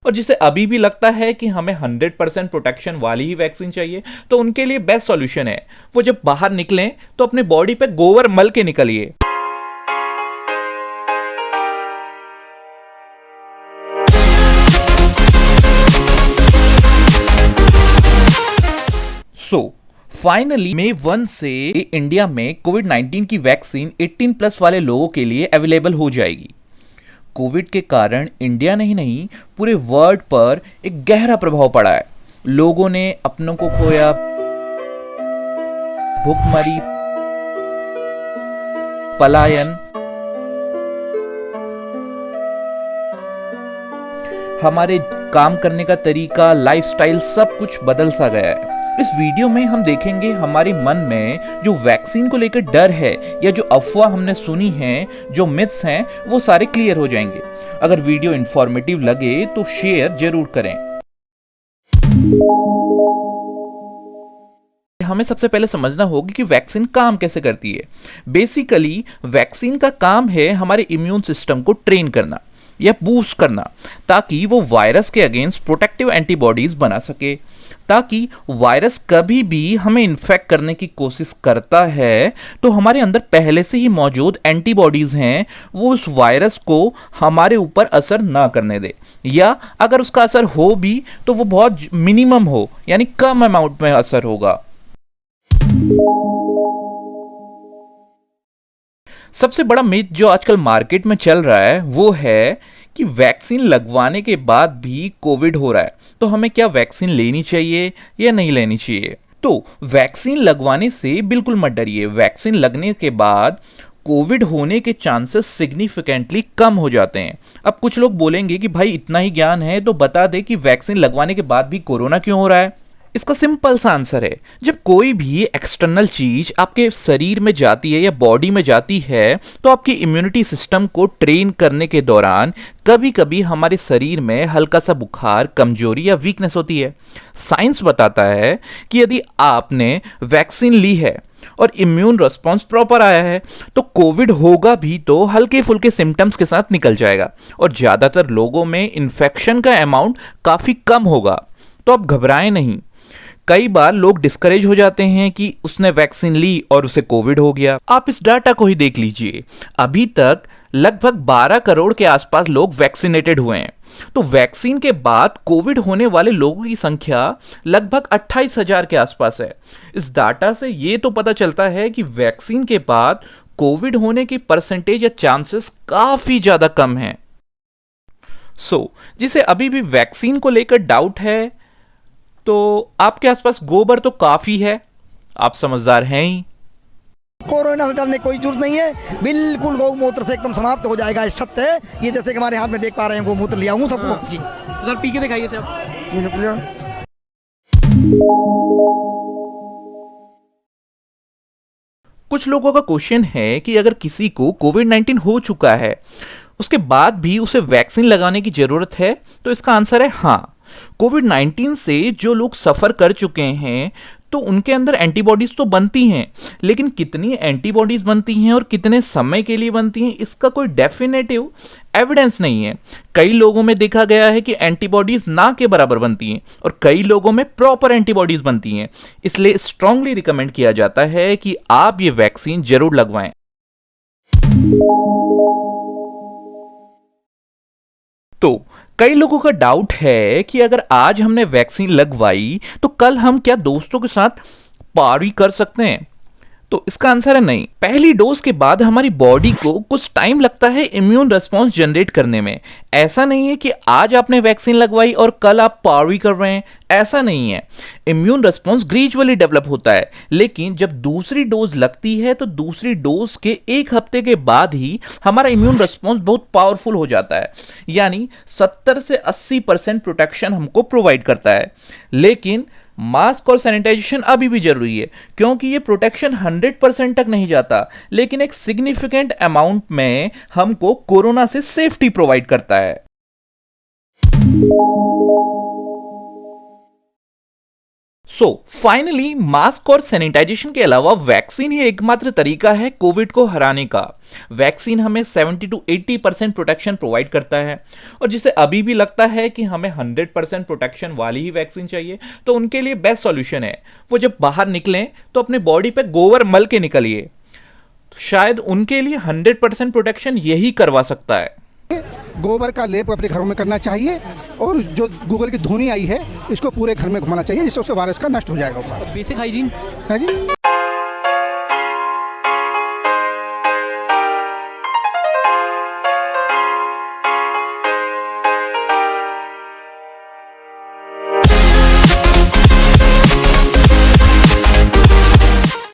और जिसे अभी भी लगता है कि हमें 100% प्रोटेक्शन वाली ही वैक्सीन चाहिए, तो उनके लिए बेस्ट सॉल्यूशन है वो जब बाहर निकलें तो अपने बॉडी पे गोबर मल के निकलिए। सो फाइनली मई 1 से इंडिया में कोविड-19 की वैक्सीन 18 प्लस वाले लोगों के लिए अवेलेबल हो जाएगी। कोविड के कारण इंडिया नहीं पूरे वर्ल्ड पर एक गहरा प्रभाव पड़ा है। लोगों ने अपनों को खोया, भूखमरी, पलायन, हमारे काम करने का तरीका, लाइफस्टाइल सब कुछ बदल सा गया है। इस वीडियो में हम देखेंगे हमारे मन में जो वैक्सीन को लेकर डर है या जो अफवाह हमने सुनी है, जो मिथ्स हैं, वो सारे क्लियर हो जाएंगे। अगर वीडियो इंफॉर्मेटिव लगे तो शेयर जरूर करें। हमें सबसे पहले समझना होगा कि वैक्सीन काम कैसे करती है। बेसिकली वैक्सीन का काम है हमारे इम्यून सिस्टम को ट्रेन करना या बूस्ट करना, ताकि वो वायरस के अगेंस्ट प्रोटेक्टिव एंटीबॉडीज बना सके। ताकि वायरस कभी भी हमें इन्फेक्ट करने की कोशिश करता है तो हमारे अंदर पहले से ही मौजूद एंटीबॉडीज हैं, वो उस वायरस को हमारे ऊपर असर ना करने दे, या अगर उसका असर हो भी तो वो बहुत मिनिमम हो, यानी कम अमाउंट में असर होगा। सबसे बड़ा मिथ जो आजकल मार्केट में चल रहा है वो है कि वैक्सीन लगवाने के बाद भी कोविड हो रहा है, तो हमें क्या वैक्सीन लेनी चाहिए या नहीं लेनी चाहिए। तो वैक्सीन लगवाने से बिल्कुल मत डरिए। वैक्सीन लगने के बाद कोविड होने के चांसेस सिग्निफिकेंटली कम हो जाते हैं। अब कुछ लोग बोलेंगे कि भाई इतना ही ज्ञान है तो बता दे कि वैक्सीन लगवाने के बाद भी कोरोना क्यों हो रहा है। इसका सिंपल सा आंसर है, जब कोई भी एक्सटर्नल चीज आपके शरीर में जाती है या बॉडी में जाती है तो आपकी इम्यूनिटी सिस्टम को ट्रेन करने के दौरान कभी कभी हमारे शरीर में हल्का सा बुखार, कमजोरी या वीकनेस होती है। साइंस बताता है कि यदि आपने वैक्सीन ली है और इम्यून रिस्पॉन्स प्रॉपर आया है तो कोविड होगा भी तो हल्के फुल्के सिम्टम्स के साथ निकल जाएगा और ज्यादातर लोगों में इन्फेक्शन का अमाउंट काफी कम होगा। तो आप घबराएं नहीं। कई बार लोग डिस्करेज हो जाते हैं कि उसने वैक्सीन ली और उसे कोविड हो गया। आप इस डाटा को ही देख लीजिए, अभी तक लगभग 12 करोड़ के आसपास लोग वैक्सीनेटेड हुए हैं। तो वैक्सीन के बाद कोविड होने वाले लोगों की संख्या लगभग 28,000 के आसपास है। इस डाटा से यह तो पता चलता है कि वैक्सीन के बाद कोविड होने की परसेंटेज या चांसेस काफी ज्यादा कम है। जिसे अभी भी वैक्सीन को लेकर डाउट है तो आपके आसपास गोबर तो काफी है, आप समझदार हैं ही। कोरोना से डरने कोई जरूरत नहीं है, बिल्कुल गौमूत्र से एकदम समाप्त हो जाएगा। ये सत्य है। ये जैसे कि हमारे हाथ में देख पा रहे हैं, गौमूत्र लिया हूं सबको जी। तो सर पी के दिखाइए सर आप। कुछ लोगों का क्वेश्चन है कि अगर किसी को कोविड-19 हो चुका है उसके बाद भी उसे वैक्सीन लगाने की जरूरत है, तो इसका आंसर है हाँ। कोविड-19 से जो लोग सफर कर चुके हैं तो उनके अंदर एंटीबॉडीज तो बनती हैं, लेकिन कितनी एंटीबॉडीज बनती हैं और कितने समय के लिए बनती हैं इसका कोई डेफिनेटिव एविडेंस नहीं है। कई लोगों में देखा गया है कि एंटीबॉडीज ना के बराबर बनती हैं और कई लोगों में प्रॉपर एंटीबॉडीज बनती हैं। इसलिए स्ट्रांगली रिकमेंड किया जाता है कि आप ये वैक्सीन जरूर लगवाएं। तो कई लोगों का डाउट है कि अगर आज हमने वैक्सीन लगवाई तो कल हम क्या दोस्तों के साथ पार्टी कर सकते हैं। तो इसका आंसर है नहीं। पहली डोज के बाद हमारी बॉडी को कुछ टाइम लगता है इम्यून रिस्पॉन्स जनरेट करने में। ऐसा नहीं है कि आज आपने वैक्सीन लगवाई और कल आप पार्टी कर रहे हैं, ऐसा नहीं है। इम्यून रिस्पॉन्स ग्रेजुअली डेवलप होता है, लेकिन जब दूसरी डोज लगती है तो दूसरी डोज के 1 हफ्ते के बाद ही हमारा इम्यून रिस्पॉन्स बहुत पावरफुल हो जाता है, यानी 70 से 80% प्रोटेक्शन हमको प्रोवाइड करता है। लेकिन मास्क और सैनिटाइजेशन अभी भी जरूरी है, क्योंकि ये प्रोटेक्शन 100% तक नहीं जाता, लेकिन एक सिग्निफिकेंट अमाउंट में हमको कोरोना से सेफ्टी प्रोवाइड करता है। सो फाइनली मास्क और सैनिटाइजेशन के अलावा वैक्सीन ही एकमात्र तरीका है कोविड को हराने का। वैक्सीन हमें 70 to 80% प्रोटेक्शन प्रोवाइड करता है, और जिसे अभी भी लगता है कि हमें 100% प्रोटेक्शन वाली ही वैक्सीन चाहिए, तो उनके लिए बेस्ट सॉल्यूशन है वो जब बाहर निकलें तो अपने बॉडी पे गोबर मल के निकलिए। तो शायद उनके लिए 100% प्रोटेक्शन यही करवा सकता है। गोबर का लेप अपने घरों में करना चाहिए, और जो गूगल की धुनी आई है इसको पूरे घर में घुमाना चाहिए, जिससे उससे वायरस का नष्ट हो जाएगा। बेसिक हाइजीन है जी।